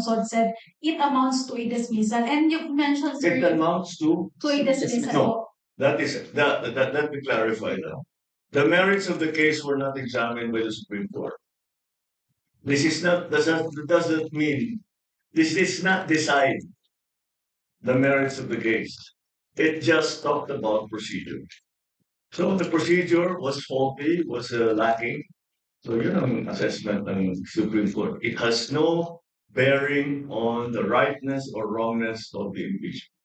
lungsod said it amounts to a dismissal. And you've mentioned, sir, It amounts to a dismissal. no. That is that let me clarify that. The merits of the case were not examined by the Supreme Court. This is not doesn't mean this is not decide the merits of the case. It just talked about procedure. So the procedure was faulty, was lacking. So yun ang assessment ng Supreme Court. It has no bearing on the rightness or wrongness of the impeachment.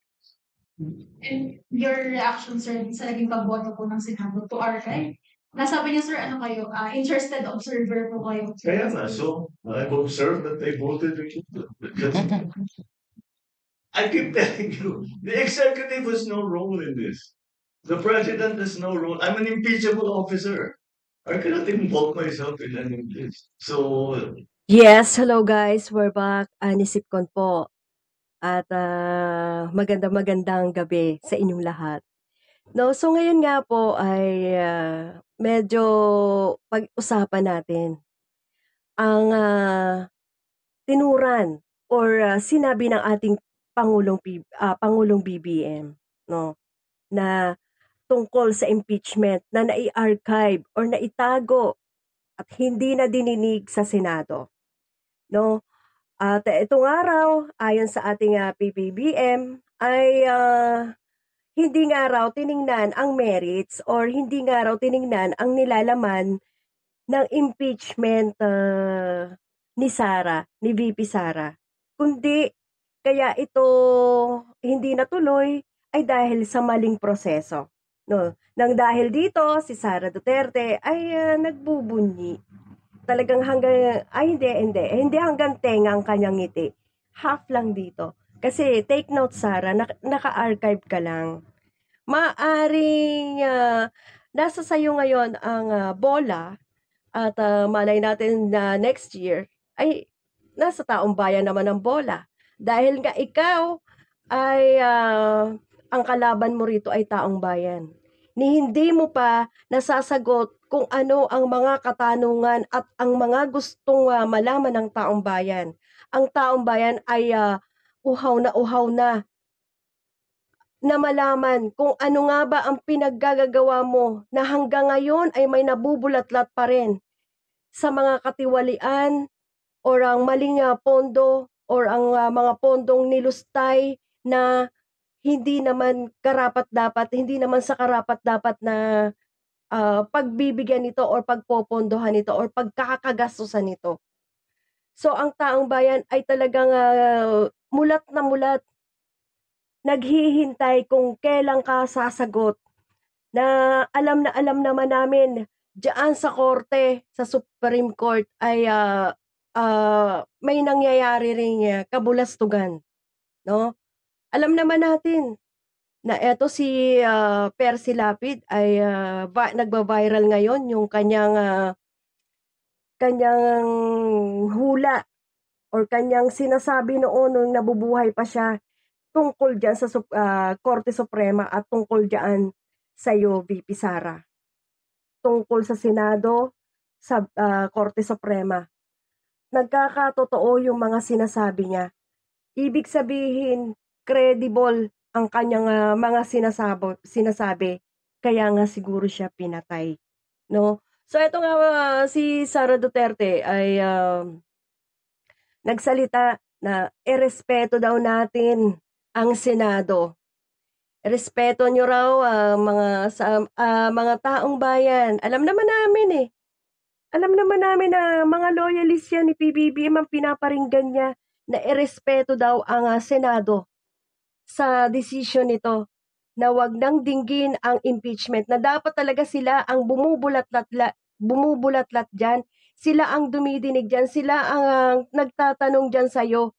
And your reaction, sir, sa naging pagboto po ng Senado to archive? Nasabi niya, sir, ano kayo? Interested observer po kayo. Kaya nga, so I've observed that they voted against it. I keep telling you, the executive has no role in this. The president has no role. I'm an impeachable officer. I cannot involve myself in any of this. So, Yes, hello guys. We're back. Anisip Kon po. At magandang gabi sa inyong lahat. No, so ngayon nga po ay medyo pag-usapan natin ang tinuran or sinabi ng ating Pangulong BBM, no, na tungkol sa impeachment na nai-archive or naitago at hindi na dininig sa Senado. No? At itong araw, ayon sa ating PBBM, ay hindi nga raw tiningnan ang merits or hindi nga raw tiningnan ang nilalaman ng impeachment ni Sara, ni VP Sara. Kundi kaya ito hindi natuloy ay dahil sa maling proseso. No? Nang dahil dito, si Sara Duterte ay nagbubunyi. Talagang hanggang, hindi hanggang tenga ang kanyang ngiti. Half lang dito. Kasi take note, Sara, naka-archive ka lang. Maaring nasa sayo ngayon ang bola at malay natin na next year ay nasa taong bayan naman ang bola. Dahil nga ikaw ay ang kalaban mo rito ay taong bayan. Ni hindi mo pa nasasagot kung ano ang mga katanungan at ang mga gustong malaman ng taong bayan. Ang taong bayan ay uhaw na malaman kung ano nga ba ang pinaggagawa mo na hanggang ngayon ay may nabubulatlat pa rin sa mga katiwalian or ang maling pondo or ang mga pondong nilustay na hindi naman karapat-dapat, hindi naman sa karapat-dapat na pagbibigyan nito or pagpopondohan nito or pagkakagastusan nito. So ang taong bayan ay talagang mulat na mulat. Naghihintay kung kailan ka sasagot na alam naman namin diyan sa korte, sa Supreme Court ay may nangyayari ring kabulastugan, no? Alam naman natin na eto si Percy Lapid ay nagba-viral ngayon yung kanyang hula or kanyang sinasabi noon nung nabubuhay pa siya tungkol diyan sa Korte Suprema at tungkol diyan sa iyo, VP Sara. Tungkol sa Senado, sa Korte Suprema. Nagkakatotoo yung mga sinasabi niya. Ibig sabihin, credible ang kanyang mga sinasabi. Kaya nga siguro siya pinatay. No? So ito nga si Sara Duterte ay nagsalita na irespeto daw natin ang Senado. Respeto nyo raw mga taong bayan. Alam naman namin na mga loyalist yan ni PBBM ang pinaparinggan niya na irespeto daw ang Senado sa desisyon nito na wag nang dinggin ang impeachment, na dapat talaga sila ang bumubulatlat dyan, sila ang dumidinig dyan, sila ang nagtatanong dyan sa'yo,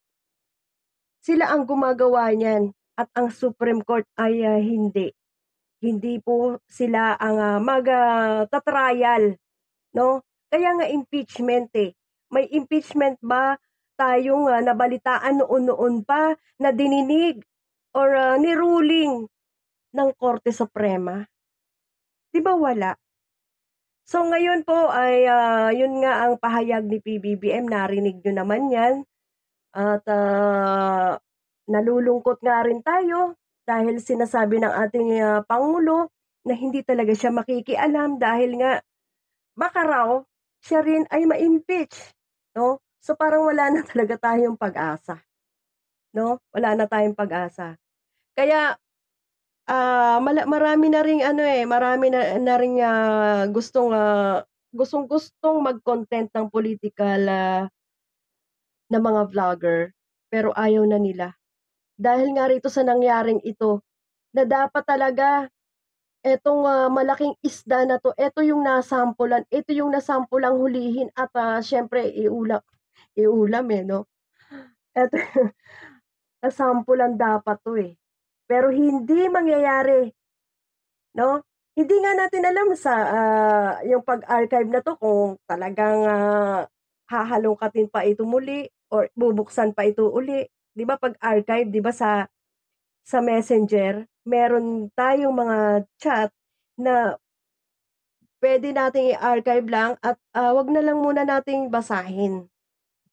sila ang gumagawa niyan at ang Supreme Court ay hindi po sila ang mag-trial, no? Kaya nga impeachment May impeachment ba tayong nabalitaan noon pa na dininig or niruling ng Korte Suprema? Di ba wala? So ngayon po ay yun nga ang pahayag ni PBBM, narinig nyo naman yan. At nalulungkot nga rin tayo dahil sinasabi ng ating Pangulo na hindi talaga siya makikialam dahil nga baka raw siya rin ay ma-impeach, no? So parang wala na talaga tayong pag-asa, no? Wala na tayong pag-asa. Kaya marami na ring ano, marami na ring gustong-gustong mag-content ng political na mga vlogger, pero ayaw na nila. Dahil nga rito sa nangyaring ito, na dapat talaga etong malaking isda na 'to, eto yung nasampulang hulihin at siyempre iulam, 'no? Eto nasampulan dapat 'to, pero hindi mangyayari, 'no? Hindi nga natin alam sa yung pag-archive na 'to kung talagang hahalongkatin pa ito muli or bubuksan pa ito uli. 'Di ba 'pag archive, 'di ba sa Messenger, meron tayong mga chat na puwede nating i-archive lang at 'wag na lang muna nating basahin,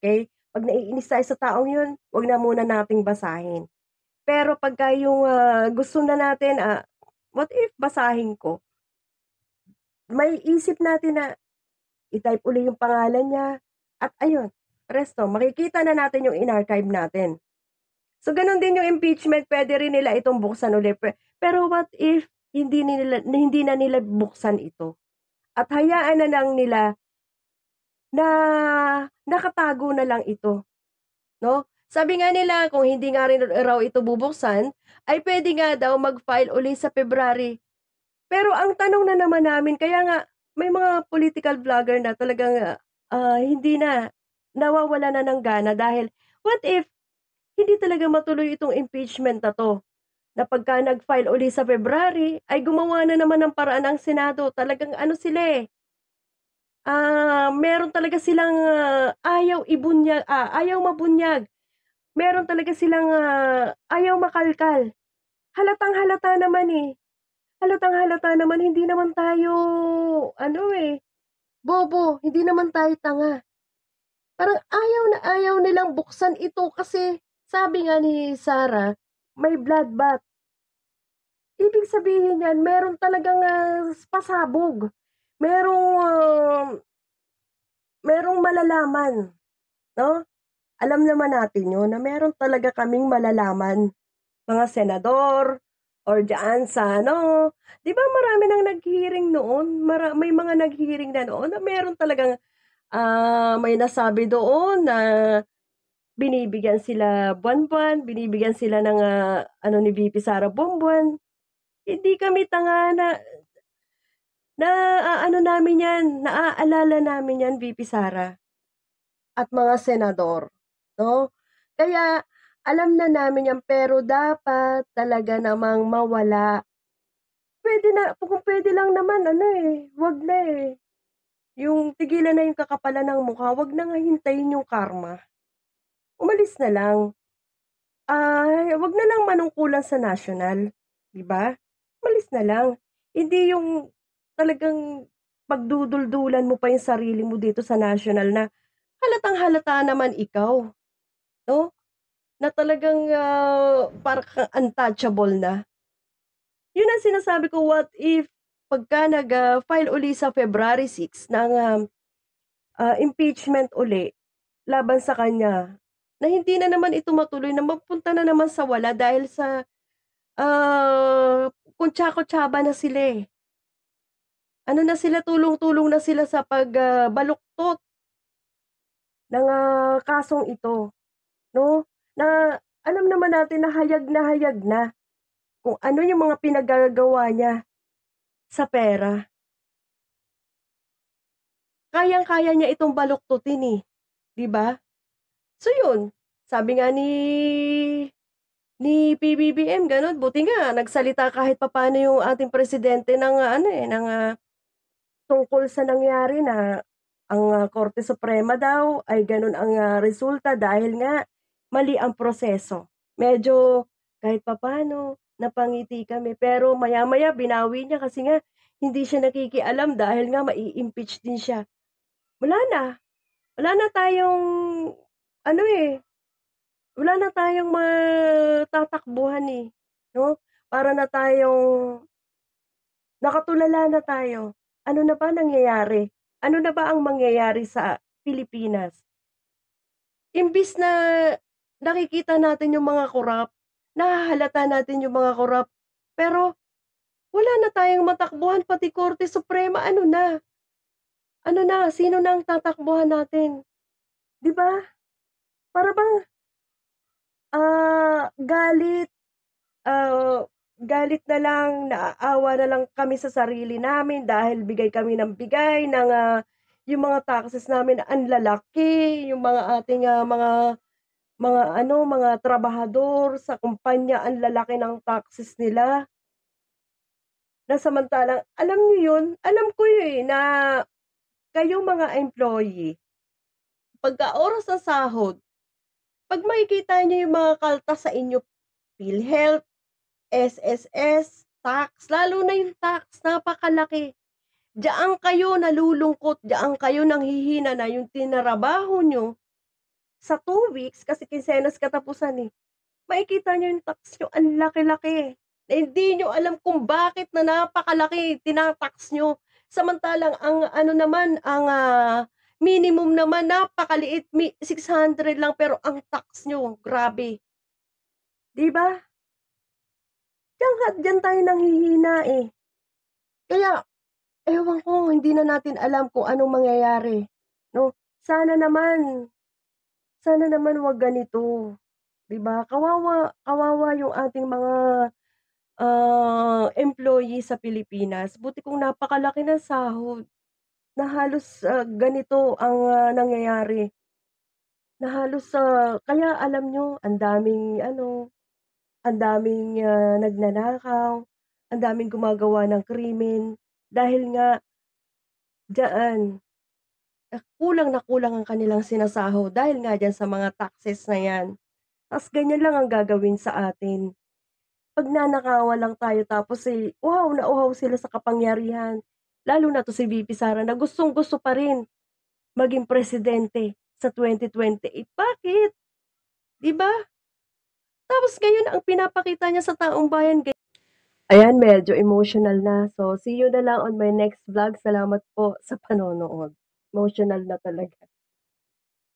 okey? 'Pag naiinis tayo sa taong yun, 'wag na muna nating basahin. Pero pagka yung gusto na natin, what if basahin ko? Maiisip natin na i-type uli yung pangalan niya at ayun, resto makikita na natin yung in-archive natin. So, gano'n din yung impeachment, puwede rin nila itong buksan uli pero what if hindi na nila buksan ito at hayaan na lang nila na nakatago na lang ito, 'no? Sabi nga nila kung hindi nga rin raw ito bubuksan, ay puwede nga daw mag-file uli sa February. Pero ang tanong na naman namin kaya nga may mga political vlogger na talagang hindi na, nawawalan na ng gana dahil what if hindi talaga matuloy itong impeachment na 'to, na pagka nag-file uli sa February ay gumawa na naman ng paraan ang Senado. Talagang ano sila, meron talaga silang ayaw mabunyag. Meron talaga silang ayaw makalkal. Halatang-halata naman, halatang-halata naman hindi naman tayo ano, bobo, hindi naman tayo tanga. Parang ayaw na ayaw nilang buksan ito kasi sabi nga ni Sarah, may bloodbath. Ibig sabihin niyan meron talagang pasabog. Merong, merong malalaman, 'no? Alam naman natin 'yun na meron talaga kaming malalaman, mga senador or diyaan sa ano, 'di ba marami ng nag-hearing noon, may mga nag-hearing na noon na meron talagang, may nasabi doon na binibigyan sila buwan-buwan, binibigyan sila ng ano ni VP Sara buwan-buwan. Hindi kami tanga na naaano namin 'yan, naaalala namin 'yan VP Sara at mga senador, 'no? Kaya alam na namin 'yan pero dapat talaga namang mawala. Puwede na kung puwede lang naman ano, 'wag na, yung tigilan na yung kakapalan ng mukha, 'wag na nga hintayin yung karma. Umalis na lang. 'Wag na lang manungkulan sa national, 'di ba? Umalis na lang. Hindi yung talagang pagduduldulan mo pa yung sarili mo dito sa national na halatang-halata naman ikaw, 'no? Na talagang para kang untouchable na. Yun ang sinasabi ko, what if pagka file uli sa February 6 ng impeachment uli laban sa kanya, na hindi na naman ito matuloy na mapunta na naman sa wala dahil sa kuntsa-kutsaba na sila, Ano na sila, tulong-tulong na sila sa baluktot ng kasong ito, 'no? Na alam naman natin na hayag na kung ano yung mga pinagagawa niya sa pera. Kayang-kaya niya itong baluktutin, 'di ba? So yun, sabi nga ni PBBM gano'n, buti nga nagsalita kahit papaano yung ating presidente ng tungkol sa nangyari na ang Korte Suprema daw ay gano'n ang resulta dahil nga mali ang proseso. Medyo kahit papaano napangiti kami pero maya-maya binawi niya kasi nga hindi siya nakikialam dahil nga mai-impeach din siya. Wala na, wala na tayong ano, Wala na tayong matatakbuhan, eh, 'no? Para na tayong nakatulala na tayo. Ano na ba nangyayari? Ano na ba ang mangyayari sa Pilipinas? Imbis na nakikita natin yung mga korap, nahahalata natin yung mga korap, pero wala na tayong matakbuhan pati Korte Suprema ano na, sino na ang tatakbuhan natin, 'di ba? Para bang, galit, ah, galit na lang, naaawa na lang kami sa sarili namin dahil bigay kami ng bigay ng, yung mga taxes namin ang lalaki, yung mga ating, mga ano, mga trabahador sa kumpanya ang lalaki ng taxes nila. Na samantalang alam niyo yun, alam ko yun, na kayong mga employee, pagka oras ng sahod, 'pag makikita niyo yung mga kaltas sa inyo, PhilHealth, SSS, tax, lalo na yung tax napakalaki. Diyaan kayo nalulungkot, diyaan kayo nanghihina na yung tinrabaho niyo sa 2 weeks kasi kinsenas katapusan, eh. Makikita niyo yung tax niyo ang laki-laki, na hindi niyo alam kung bakit na napakalaki tina-tax niyo. Samantalang ang ano naman, ang, minimum naman napakaliit 600 lang pero ang tax niyo grabe, 'di ba? Diyan tayo nanghihina, eh. Kaya ewan ko, hindi na natin alam kung anong mangyayari, 'no? Sana naman sana naman 'wag ganito, 'di ba? Kawawa kawawa yung ating mga employee sa Pilipinas, buti kung napakalaki ng sahod na halos, ganito ang, nangyayari, na halos, kaya alam niyo ang daming ano, ang daming, nagnanakaw, ang daming gumagawa ng krimen dahil nga diyaan, kulang na kulang ang kanilang sinasahod dahil nga diyan sa mga taxes na 'yan. Ta's ganyan lang ang gagawin sa atin. Pagnanakawan lang tayo tapos, uhaw na uhaw sila sa kapangyarihan. Lalo na 'to si VP Sara na gustong-gusto pa rin maging presidente sa 2028. Bakit, 'di ba? Tapos ngayon ang pinapakita niya sa taong bayan ayan medyo emotional na. So, see you na lang on my next vlog. Salamat po sa panonood. Emotional na talaga.